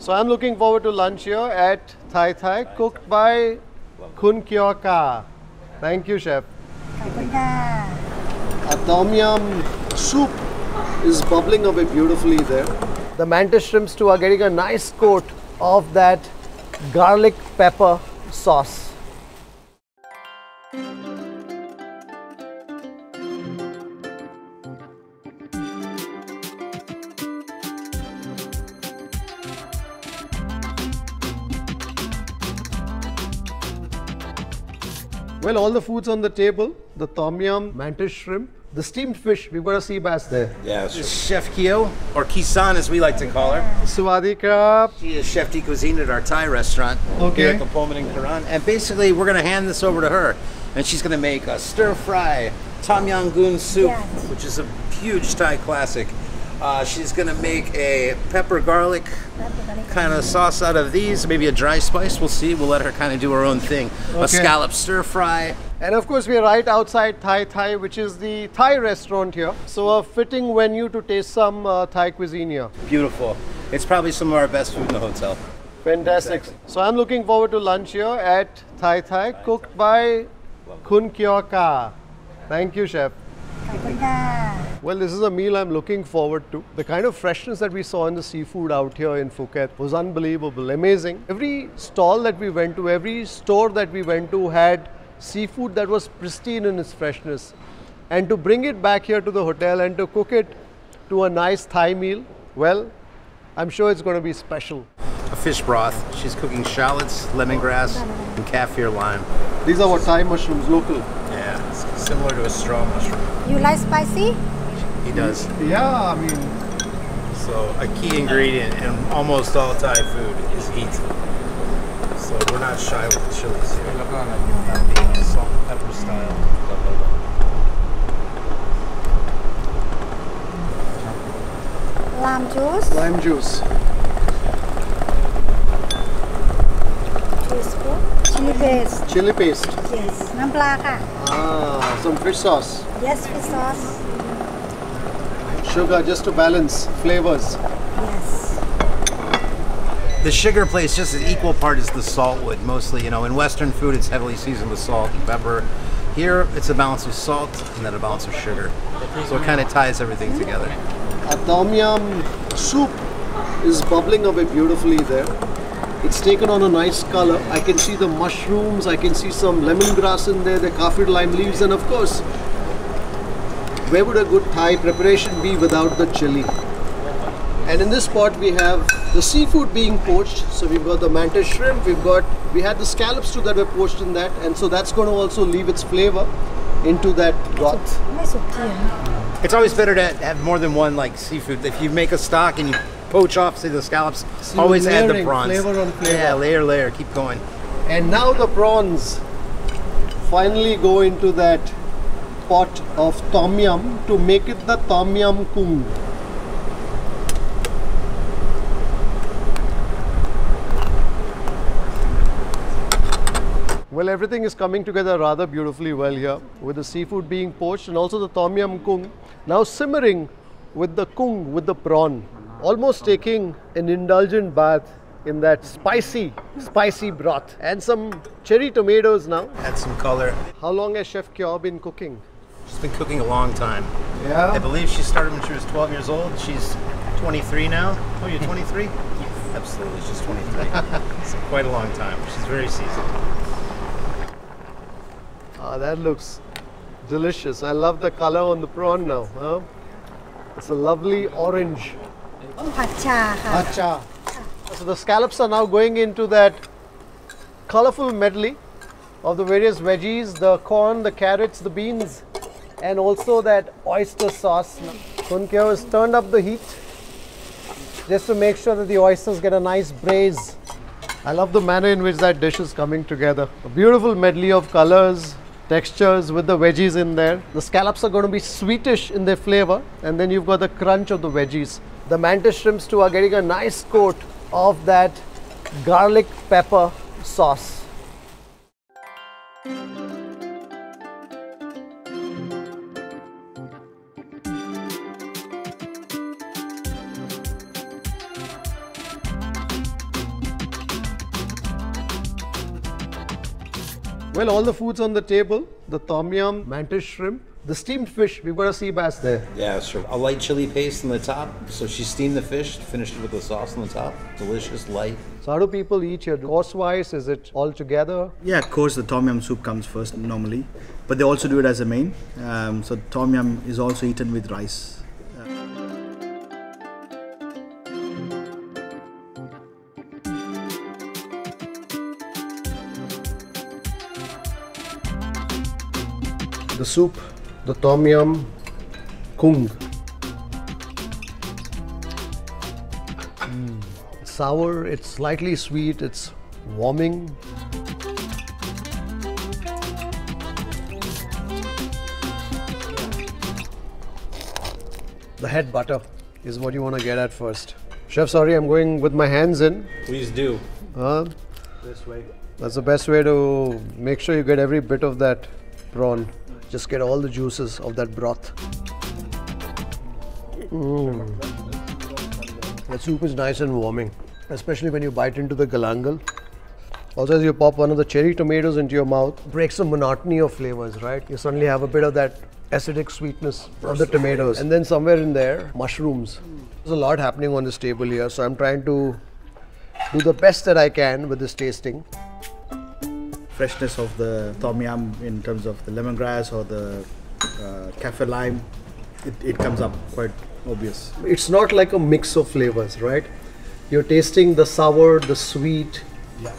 So I'm looking forward to lunch here at Thai Thai, cooked by Khun Kyo Ka. Thank you, chef. A tom yum soup is bubbling away beautifully there. The mantis shrimps too are getting a nice coat of that garlic pepper sauce. Well, all the food's on the table. The tom yum, mantis shrimp, the steamed fish. We've got a sea bass there. Yeah, this is Chef Kyo, or Kisan as we like to call her. Sawadee krap. She is Chef de Cuisine at our Thai restaurant here at the Pullman in Karon. And basically, we're going to hand this over to her. And she's going to make a stir-fry tom yum goon soup, which is a huge Thai classic. She's going to make a pepper garlic kind of sauce out of these, maybe a dry spice. We'll see. We'll let her kind of do her own thing. A scallop stir fry. And of course, we're right outside Thai Thai, which is the Thai restaurant here. So a fitting venue to taste some Thai cuisine here. Beautiful. It's probably some of our best food in the hotel. Fantastic. Exactly. So I'm looking forward to lunch here at Thai Thai, cooked by Khun Kyo Ka. Thank you, chef. Well, this is a meal I'm looking forward to. The kind of freshness that we saw in the seafood out here in Phuket was unbelievable, amazing. Every stall that we went to, every store that we went to had seafood that was pristine in its freshness. And to bring it back here to the hotel and to cook it to a nice Thai meal, well, I'm sure it's going to be special. A fish broth. She's cooking shallots, lemongrass, and kaffir lime. These are what Thai mushrooms, local. Yeah, it's similar to a straw mushroom. You like spicy? He does. Yeah, I mean... So a key ingredient in almost all Thai food is heat. So we're not shy with the chilies here. Salt and pepper style. Lime juice. Lime juice. Chili paste. Chili paste. Yes. น้ำปลาค่ะ Some fish sauce. Yes, fish sauce. Sugar just to balance flavors. Yes. The sugar plays just as equal part as the salt would. Mostly, you know, in Western food, it's heavily seasoned with salt and pepper. Here, it's a balance of salt and then a balance of sugar. So it kind of ties everything together. A tom yum soup is bubbling away beautifully there. It's taken on a nice color. I can see the mushrooms, I can see some lemongrass in there, the kaffir lime leaves, and of course, where would a good Thai preparation be without the chili? And in this pot we have the seafood being poached. So we've got the mantis shrimp, we had the scallops too that were poached in that, and so that's going to also leave its flavor into that broth. ไม่สุกเทียม It's always better to have more than one like seafood. If you make a stock and you poach off, say the scallops, So always add the layering, prawns. flavor on flavor. Yeah, layer, keep going. And now the prawns finally go into that pot of tom yum to make it the tom yum kung. Well, everything is coming together rather beautifully well here, with the seafood being poached and also the tom yum kung now simmering with the kung, with the prawn, almost taking an indulgent bath in that spicy broth, and some cherry tomatoes now. Add some color. How long has Chef Kyo been cooking? She's been cooking a long time. Yeah. I believe she started when she was 12 years old. She's 23 now. Oh, you're 23? Absolutely, she's 23. It's quite a long time. She's very seasoned. Ah, that looks delicious. I love the color on the prawn now. Huh? It's a lovely orange. ผัดชาค่ะ Acha. So the scallops are now going into that colorful medley of the various veggies, the corn, the carrots, the beans, and also that oyster sauce. Khun Kyo has turned up the heat just to make sure that the oysters get a nice braise. I love the manner in which that dish is coming together. A beautiful medley of colors, textures with the veggies in there. The scallops are going to be sweetish in their flavor, and then you've got the crunch of the veggies. The mantis shrimps too are getting a nice coat of that garlic pepper sauce. Well, all the food's on the table. The tom yum, mantis shrimp, the steamed fish. We've got a sea bass there. Yeah, sure. A light chili paste on the top. So she steamed the fish, finished it with the sauce on the top. Delicious, light. So how do people eat here? Course-wise, is it all together? Yeah, of course, the tom yum soup comes first normally, but they also do it as a main. So tom yum is also eaten with rice. The soup, the tom yum kung. Sour, it's slightly sweet, it's warming. The head butter is what you want to get at first. Chef, sorry, I'm going with my hands in. Please do. This way. That's the best way to make sure you get every bit of that prawn. Just get all the juices of that broth. The soup is nice and warming, especially when you bite into the galangal. Also, as you pop one of the cherry tomatoes into your mouth, breaks the monotony of flavors, right? You suddenly have a bit of that acidic sweetness of the tomatoes. And then somewhere in there, mushrooms. There's a lot happening on this table here, so I'm trying to do the best that I can with this tasting. Freshness of the tom yum in terms of the lemongrass or the kaffir lime, it comes up quite obvious. It's not like a mix of flavors, right? You're tasting the sour, the sweet,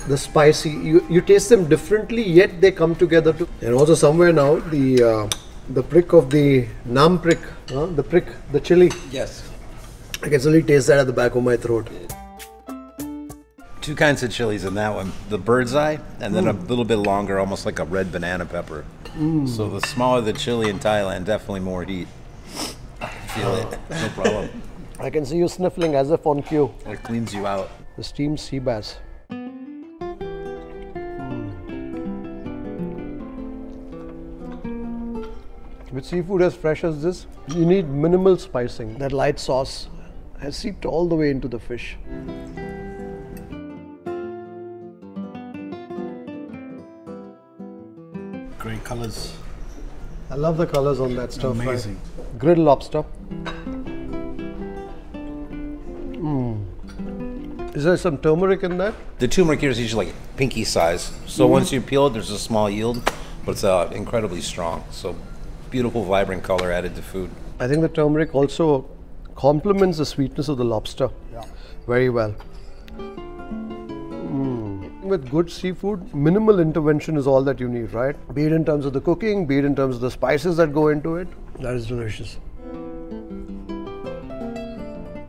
the spicy. You taste them differently, yet they come together too. And also somewhere now, the prick of the nam prick, the chili. Yes. I can suddenly taste that at the back of my throat. Two kinds of chilies in that one. The bird's eye, and then a little bit longer, almost like a red banana pepper. So the smaller the chili in Thailand, definitely more heat. I feel it, no problem. I can see you sniffling as if on cue. It cleans you out. The steamed sea bass. With seafood as fresh as this, you need minimal spicing. That light sauce has seeped all the way into the fish. Great colors. I love the colors on that stir fry. Amazing. Grilled lobster. Is there some turmeric in that? The turmeric here is usually like pinky size. So once you peel it, there's a small yield, but it's incredibly strong. So beautiful, vibrant color added to food. I think the turmeric also complements the sweetness of the lobster very well. With good seafood, minimal intervention is all that you need, right? Be it in terms of the cooking, be it in terms of the spices that go into it. That is delicious.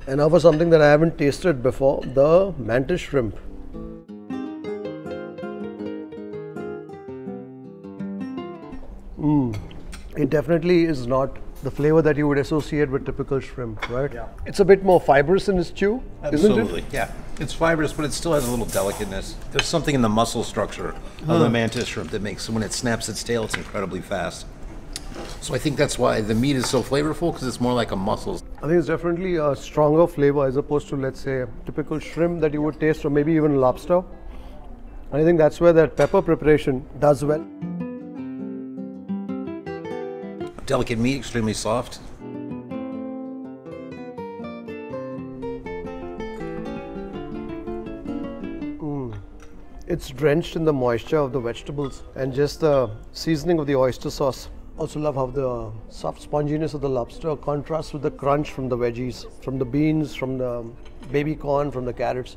And now for something that I haven't tasted before, the mantis shrimp. It definitely is not the flavor that you would associate with typical shrimp, right? Yeah. It's a bit more fibrous in its chew, isn't it? Absolutely, yeah. It's fibrous, but it still has a little delicateness. There's something in the muscle structure of the mantis shrimp that makes, when it snaps its tail, it's incredibly fast. So I think that's why the meat is so flavorful, because it's more like a muscle. I think it's definitely a stronger flavor as opposed to, let's say, a typical shrimp that you would taste, or maybe even lobster. And I think that's where that pepper preparation does well. Delicate meat, extremely soft. It's drenched in the moisture of the vegetables and just the seasoning of the oyster sauce. Also love how the soft sponginess of the lobster contrasts with the crunch from the veggies, from the beans, from the baby corn, from the carrots.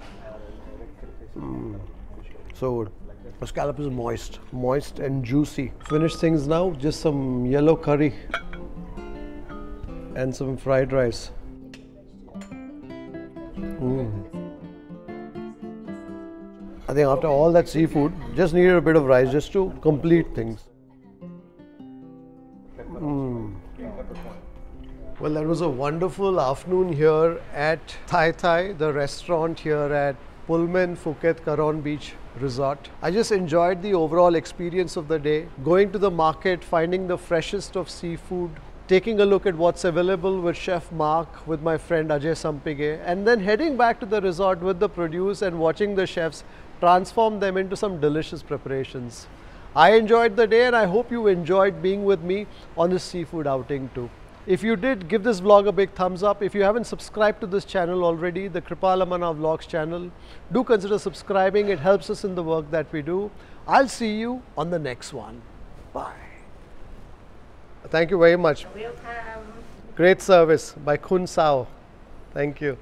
So good. The scallop is moist and juicy. Finish things now, just some yellow curry and some fried rice. I think after all that seafood, just needed a bit of rice just to complete things. Well, that was a wonderful afternoon here at Thai, the restaurant here at Pullman, Phuket, Karon Beach Resort. I just enjoyed the overall experience of the day, going to the market, finding the freshest of seafood, taking a look at what's available with Chef Mark, with my friend Ajay Sampige, and then heading back to the resort with the produce and watching the chefs transform them into some delicious preparations. I enjoyed the day and I hope you enjoyed being with me on this seafood outing too. If you did, give this vlog a big thumbs up. If you haven't subscribed to this channel already, the Kripal Amanna Vlogs channel, do consider subscribing. It helps us in the work that we do. I'll see you on the next one. Bye. Thank you very much. Welcome. Great service by Khun Sao. Thank you.